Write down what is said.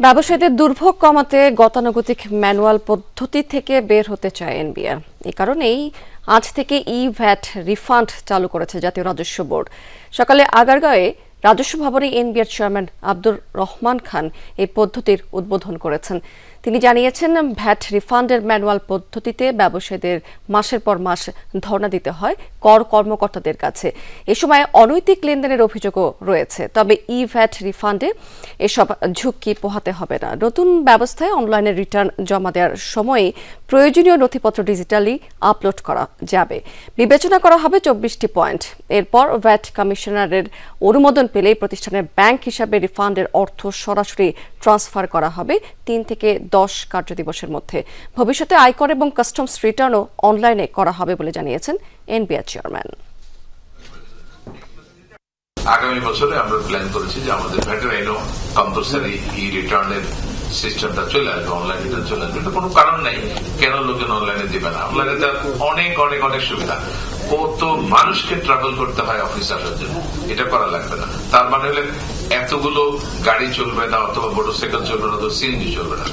ব্যবসায়ীদের দুর্ভোগ কমাতে গতানুগতিক ম্যানুয়াল পদ্ধতি থেকে বের হতে চায় এনবিআর। এই কারণেই আজ থেকে ভ্যাট রিফান্ড চালু করেছে জাতীয় রাজস্ব বোর্ড। সকালে আগারগাঁওয়ে রাজস্ব ভবনে এনবিআর চেয়ারম্যান আব্দুর রহমান খান এই পদ্ধতির উদ্বোধন করেছেন। তিনি জানিয়েছেন, ভ্যাট রিফান্ডের ম্যানুয়াল পদ্ধতিতে ব্যবসায়ীদের মাসের পর মাস ধর্ণা দিতে হয় কর কর্মকর্তাদের কাছে। এ সময় অনৈতিক লেনদেনের অভিযোগও রয়েছে। তবে ভ্যাট রিফান্ডে এসব ঝুঁকি পোহাতে হবে না। নতুন ব্যবস্থায় অনলাইনে রিটার্ন জমা দেওয়ার সময় প্রয়োজনীয় নথিপত্র ডিজিটালি আপলোড করা যাবে। বিবেচনা করা হবে 24টি পয়েন্ট। এরপর ভ্যাট কমিশনারের অনুমোদন পেলেই প্রতিষ্ঠানের ব্যাংক হিসাবে রিফান্ডের অর্থ সরাসরি ট্রান্সফার করা হবে 3 থেকে 10 কার্যদিবসের মধ্যে। ভবিষ্যতে আয়কর এবং কাস্টমস রিটার্নও অনলাইনে করা হবে বলে জানিয়েছেন এনবিআর চেয়ারম্যান। আগামী বছরে আমরা প্ল্যান করেছি যে আমাদের ভ্যাটের আইনও কম্পালসারি রিটার্নের সিস্টেমটা চলে আসবে, অনলাইন রিটার্ন চলে আসবে। এটা কোনো কারণ নাই কেন লোকের অনলাইনে দেবে না। অনলাইনে তার অনেক অনেক অনেক সুবিধা। কত মানুষকে ট্রাভেল করতে হয় অফিস আসার জন্য, এটা করা লাগবে না। তার মানে হলে এতগুলো গাড়ি চলবে না, অথবা মোটরসাইকেল চলবে না, অথবা সিএনজি চলবে না।